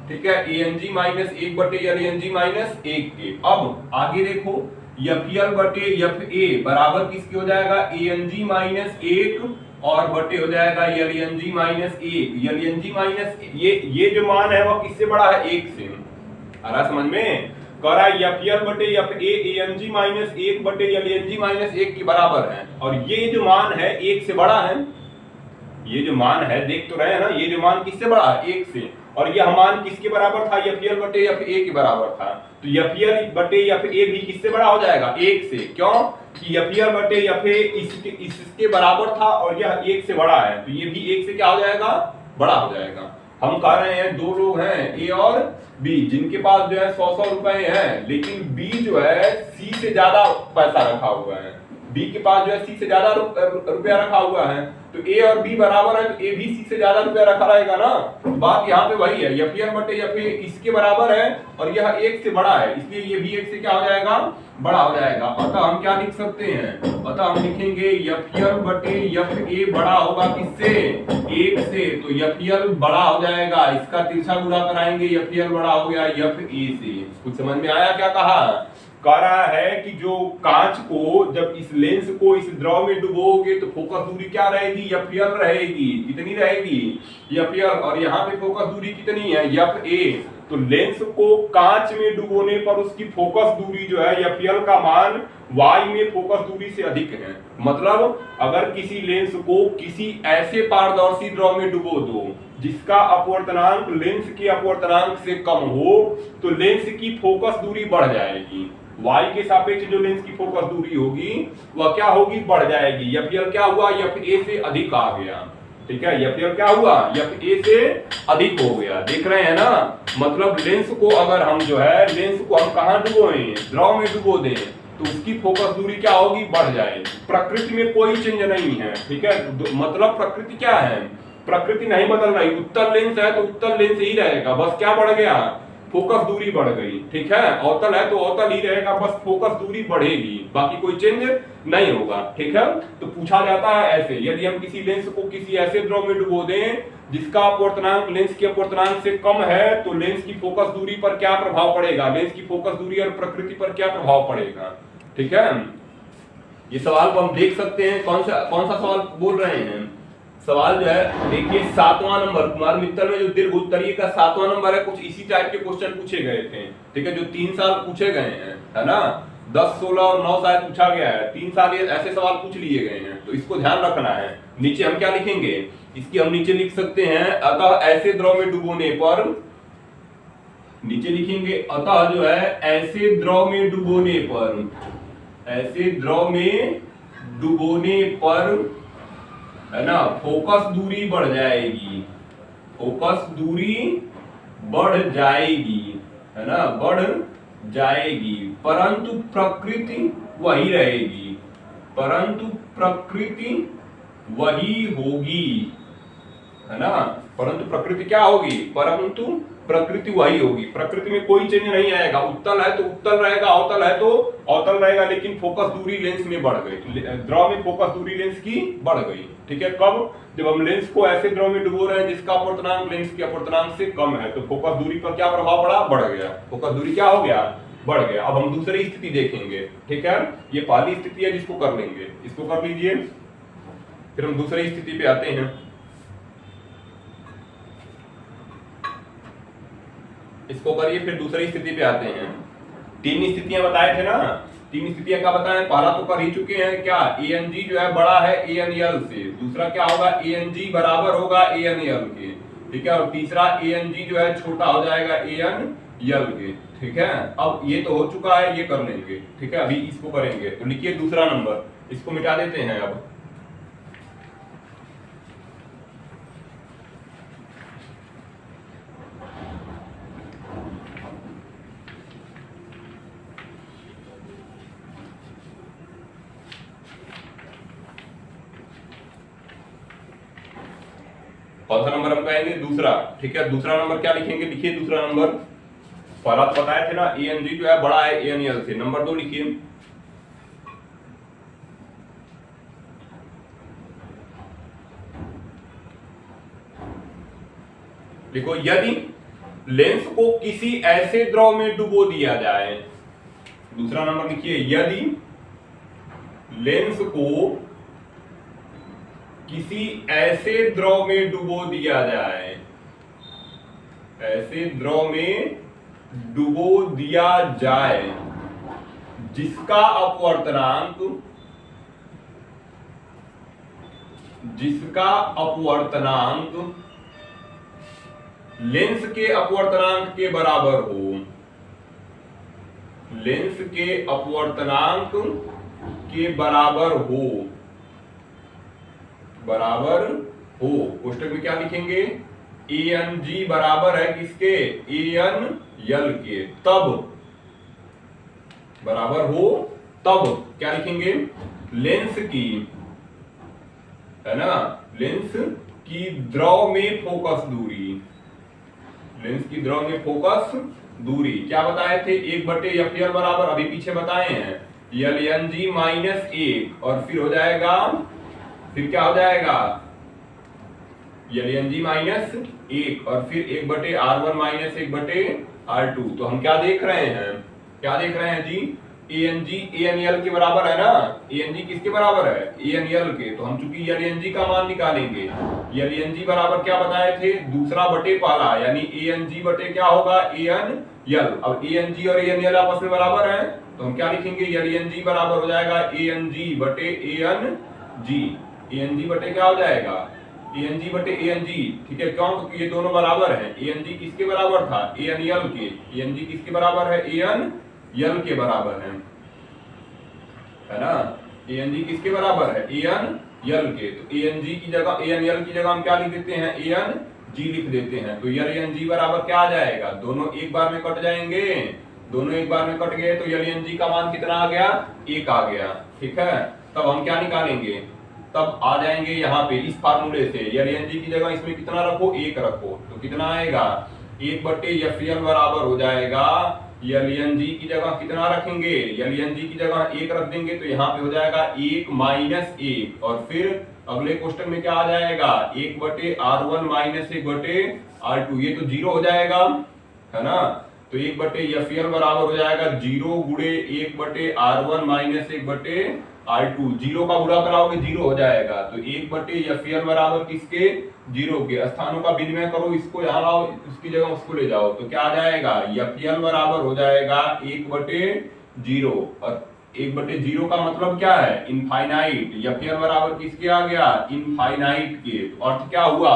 ठीक है, ANG -1 बटे LNG -1 के। अब आगे देखो, FL बटे FA बराबर किसके हो जाएगा, ANG -1 और बटे हो जाएगा LNG -1। LNG ये जो मान है वो किससे बड़ा है, 1 से। आ रहा समझ में, कह रहा है FL बटे FA ANG -1 बटे LNG -1 के बराबर है, और ये जो मान है 1 से बड़ा है। ये जो मान है देख तो रहे हैं ना, ये जो मान किससे बड़ा है, 1 से। और यह मान किसके बराबर था, FL बटे FA के बराबर था। तो FL बटे FA भी किससे बड़ा हो जाएगा, 1 से। क्यों कि FL बटे FA इसके बराबर था और यह 1 से बड़ा है, तो ये भी 1 से क्या हो जाएगा, बड़ा हो जाएगा। हम कह रहे हैं दो लोग हैं A और B, जिनके पास जो है 100 रुपए हैं, लेकिन B जो है C से ज्यादा पैसा रखा हुआ है। B के पास जो है C से ज्यादा रुपया रखा हुआ है, तो A और B बराबर है, तो A भी C से ज्यादा रुपया रखा रहेगा ना। बात यहाँ पे वही है, FL बटे FA इसके बराबर है और यह 1 से बड़ा है, इसलिए ये भी 1 से क्या हो जाएगा, बड़ा हो जाएगा। अतः हम क्या लिख सकते हैं, अतः हम लिखेंगे FL बटे FA बड़ा होगा किससे, 1 से। तो FL बड़ा हो जाएगा, इसका तिरछा गुणा कराएंगे, FL बड़ा हो गया FA से। कुछ समझ में आया क्या कहा, कह रहा है कि जो कांच को जब इस लेंस को इस द्रव में डुबोगे तो फोकस दूरी क्या रहेगी, FL रहेगी। कितनी रहेगी, FL। और यहाँ पे फोकस दूरी कितनी है, FA। तो लेंस को कांच में डुबोने पर उसकी फोकस दूरी जो है FL का मान y में फोकस दूरी से अधिक है। मतलब अगर किसी लेंस को किसी ऐसे पारदर्शी द्रव में डुबो दो जिसका अपवर्तनांक लेंस के अपवर्तनांक से कम हो तो लेंस की फोकस दूरी बढ़ जाएगी। y के सापेक्ष जो लेंस की फोकस दूरी होगी वह क्या होगी, बढ़ जाएगी। FL क्या हुआ, FA से अधिक आ गया। ठीक है, FL क्या हुआ, FA से अधिक हो गया। देख रहे हैं ना, मतलब लेंस को अगर हम जो है लेंस को हम कहाँ डुबोए, द्रव में डुबो दें तो उसकी फोकस दूरी क्या होगी, बढ़ जाएगी। प्रकृति में कोई चेंज नहीं है। ठीक है, मतलब प्रकृति क्या है, प्रकृति नहीं बदल रही। उत्तल लेंस है तो उत्तल लेंस ही रहेगा, बस क्या बढ़ गया, फोकस दूरी बढ़ गई। ठीक है, अवतल है तो अवतल ही रहेगा, बस फोकस दूरी बढ़ेगी, बाकी कोई चेंज नहीं होगा। ठीक है, तो पूछा जाता है ऐसे, यदि हम किसी लेंस को किसी ऐसे द्रव में डुबो दें जिसका अपवर्तनांक लेंस के अपवर्तनांक से कम है तो लेंस की फोकस दूरी पर क्या प्रभाव पड़ेगा, लेंस की फोकस दूरी और प्रकृति पर क्या प्रभाव पड़ेगा। ठीक है, ये सवाल को हम देख सकते हैं। कौन सा सवाल बोल रहे हैं, सवाल जो है देखिए 7वां नंबर, कुमार मित्तल में जो दीर्घ उत्तरीय का 7वां नंबर है, कुछ इसी टाइप के क्वेश्चन पूछे गए थे। ठीक है, जो 3 साल पूछे गए हैं, है ना, 10, 16 और 9 शायद पूछा गया है, 3 साल ये ऐसे सवाल पूछ लिए गए हैं, तो इसको ध्यान रखना है। नीचे हम क्या लिखेंगे, इसकी हम नीचे लिख सकते हैं, अतः ऐसे द्रव में डुबोने पर, नीचे लिखेंगे अतः जो है ऐसे द्रव में डुबोने पर, ऐसे द्रव में डुबोने पर, है ना, फोकस दूरी बढ़ जाएगी, फोकस दूरी बढ़ जाएगी, है ना, बढ़ जाएगी, परंतु प्रकृति वही रहेगी, परंतु प्रकृति वही होगी, है ना, परंतु प्रकृति क्या होगी, परंतु प्रकृति वही होगी। प्रकृति में कोई चेंज नहीं आएगा, उत्तल है तो उत्तल रहेगा, अवतल है तो अवतल रहेगा, लेकिन फोकस दूरी लेंस में बढ़ गई, द्रव में फोकस दूरी लेंस की बढ़ गई। ठीक है, कब, जब हम लेंस को ऐसे द्रव में डुबो रहे हैं जिसका अपवर्तनांक लेंस के अपवर्तनांक से कम है तो फोकस दूरी पर क्या प्रभाव पड़ा, बढ़ गया, फोकस दूरी क्या हो गया, बढ़ गया। अब हम दूसरी स्थिति देखेंगे। ठीक है, ये पहली स्थिति है जिसको कर लेंगे, इसको कर लीजिए, फिर हम दूसरी स्थिति पे आते हैं। इसको करिए, फिर दूसरी स्थिति पे आते हैं। 3 स्थितियां बताए थे ना, 3 स्थितियां क्या बताएं, पहला तो कर ही चुके हैं, क्या ANG जो है बड़ा है ANL से, दूसरा क्या होगा, ANG बराबर होगा ANL के। ठीक है, और तीसरा ANG जो है छोटा हो जाएगा ANL के। ठीक है, अब ये तो हो चुका है, ये कर लेंगे। ठीक है, अभी इसको करेंगे, तो लिखिए दूसरा नंबर, इसको मिटा देते हैं। अब कौन सा नंबर हम कहेंगे, दूसरा। ठीक है, दूसरा नंबर क्या लिखेंगे, लिखिए दूसरा नंबर, पहला तो बताए थे ना ANG जो है बड़ा है ANL से। नंबर 2 लिखिए, देखो यदि लेंस को किसी ऐसे द्रव में डुबो दिया जाए, दूसरा नंबर लिखिए, यदि लेंस को किसी ऐसे द्रव में डुबो दिया जाए, ऐसे द्रव में डुबो दिया जाए जिसका अपवर्तनांक, जिसका अपवर्तनांक लेंस के अपवर्तनांक के बराबर हो, लेंस के अपवर्तनांक के बराबर हो, बराबर हो, कोष्टक में क्या लिखेंगे, ANG बराबर है किसके, ANL के, तब बराबर हो, तब क्या लिखेंगे, लेंस की, है ना, लेंस की द्रव में फोकस दूरी, लेंस की द्रव में फोकस दूरी क्या बताए थे, 1/FL बराबर, अभी पीछे बताए हैं, LNG माइनस 1, और फिर हो जाएगा, फिर क्या हो जाएगा, LNG माइनस 1, और फिर 1/R1 माइनस 1/R2। तो हम क्या देख रहे हैं, क्या देख रहे हैं जी, A N G A N L के बराबर है ना, ए एन जी किसके बराबर है, ए एन एल के। तो हम चूंकि एल एन जी का मान निकालेंगे, एल एन जी बराबर क्या बताए थे, दूसरा बटे पहला, यानी ए एन जी बटे क्या होगा, ए एन एल। अब ए एन जी और ए एन एल आपस में बराबर है, तो हम क्या लिखेंगे, एल एन जी बराबर हो जाएगा ए एन जी बटे A N G. A N G बटे क्या हो जाएगा, ए एन जी बटे ए एन जी, ठीक है। क्यों, क्योंकि ये दोनों बराबर हैं। ए एन जी किसके बराबर था, ए एन एल के। ए एन जी किसके बराबर है, ए एन एल के बराबर है ना। ए एन जी किसके बराबर है, ए एन एल के। तो ए एन जी की जगह, ए एन एल की जगह हम क्या लिख देते हैं, ए एन जी लिख देते हैं। तो एल एन जी बराबर क्या आ जाएगा, दोनों एक बार में कट जाएंगे, दोनों एक बार में कट गए तो एल एन जी का मान कितना आ गया, 1 आ गया, ठीक है। तब हम क्या निकालेंगे, तब आ जाएंगे यहाँ पे इस फार्मूले से, एल एन जी की जगह इसमें कितना रखो, 1 रखो, तो कितना आएगा, 1 बटे एफ एल बराबर हो जाएगा, एल एन जी की जगह कितना रखेंगे, एल एन जी की जगह 1 रख देंगे, तो यहाँ पे हो जाएगा 1 माइनस 1, और फिर अगले क्वेश्चन में क्या आ जाएगा, 1 बटे R1 माइनस 1 बटे R2, ये तो 0 हो जाएगा, है ना। तो 1 बटे एफ एल बराबर हो जाएगा 0 गुणे 1 बटे R1 माइनस 1 बटे R2, 0 का गुणा कराओगे 0 हो जाएगा। तो 1 बटे एफ एल बराबर किसके, 0 के। स्थानों का विनिमय करो, इसको यहाँ लाओ, उसकी जगह उसको ले जाओ, तो क्या आ जाएगा, एफ एल बराबर हो जाएगा 1 बटे 0, और 1 बटे 0 का मतलब क्या है, इनफाइनाइट। एफ एल बराबर किसके आ गया, इनफाइनाइट के। तो अर्थ क्या हुआ,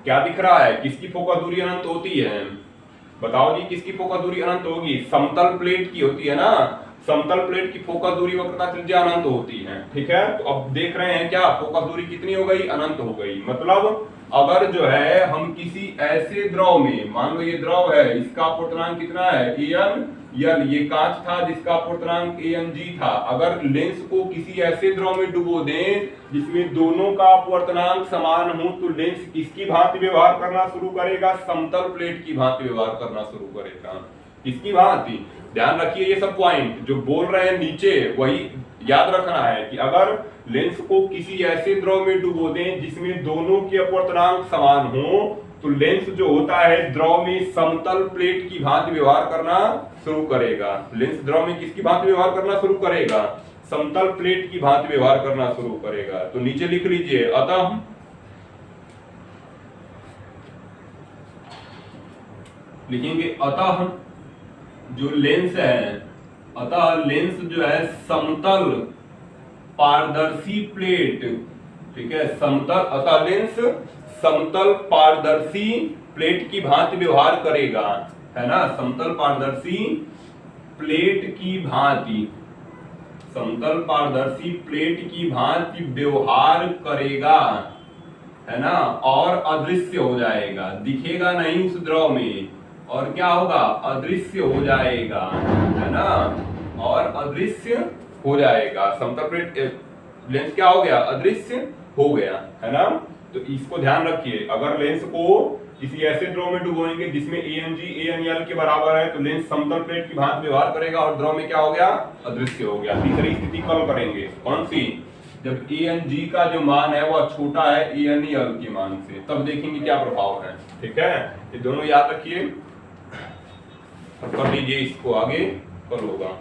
क्या दिख रहा है, किसकी फोकस दूरी अनंत होती है, बताओ जी, किसकी फोकस दूरी अनंत होगी, समतल प्लेट की होती है ना। समतल प्लेट की फोकस दूरी वक्रता त्रिज्या अनंत होती है, ठीक है। तो अब देख रहे हैं क्या, फोकस दूरी कितनी हो गई, अनंत हो गई। मतलब अगर जो है हम किसी ऐसे द्रव में, मान लो ये द्रव है, इसका अपवर्तनांक कितना है, ए एन एल, ये कांच था जिसका अपवर्तनांक ए एन जी था। अगर लेंस को किसी ऐसे द्रव में डुबो दें जिसमें दोनों का अपवर्तनांक समान हो, तो लेंस किसकी भांति व्यवहार करना शुरू करेगा, समतल प्लेट की भांति व्यवहार करना शुरू करेगा। किसकी भांति, ध्यान रखिए, ये सब पॉइंट जो बोल रहे हैं नीचे वही याद रखना है कि अगर लेंस को किसी ऐसे द्रव में डुबो दें जिसमें दोनों के अपवर्तनांक समान हो, तो लेंस जो होता है द्रव में समतल प्लेट की भांति व्यवहार करना शुरू करेगा। लेंस द्रव में किसकी भांति व्यवहार करना शुरू करेगा, समतल प्लेट की भांति व्यवहार करना शुरू करेगा। तो नीचे लिख लीजिए, अतः लिखेंगे, अतः जो लेंस है, अतः लेंस जो है समतल पारदर्शी प्लेट, ठीक है, समतल, अतः लेंस समतल पारदर्शी प्लेट की भांति व्यवहार करेगा, है ना। समतल पारदर्शी प्लेट की भांति, समतल पारदर्शी प्लेट की भांति व्यवहार करेगा, है ना, और अदृश्य हो जाएगा, दिखेगा नहीं उस द्रव में, और क्या होगा, अदृश्य हो जाएगा, है ना, और अदृश्य हो जाएगा। समतल प्लेट लेंस क्या हो गया, अदृश्य हो गया, है ना। तो इसको ध्यान रखिए, अगर लेंस को किसी ऐसे द्रव में डुबोएंगे जिसमें A N G A N L के बराबर है, तो लेंस समतल प्लेट की भांति व्यवहार करेगा और द्रव में क्या हो गया, अदृश्य हो गया। तीसरी स्थिति कल करेंगे, कौन सी, जब ए एन जी का जो मान है वह छोटा है ए एन एल के मान से, तब देखेंगे क्या प्रभाव है, ठीक है। ये दोनों याद रखिए, कर लीजिए इसको, आगे कल होगा।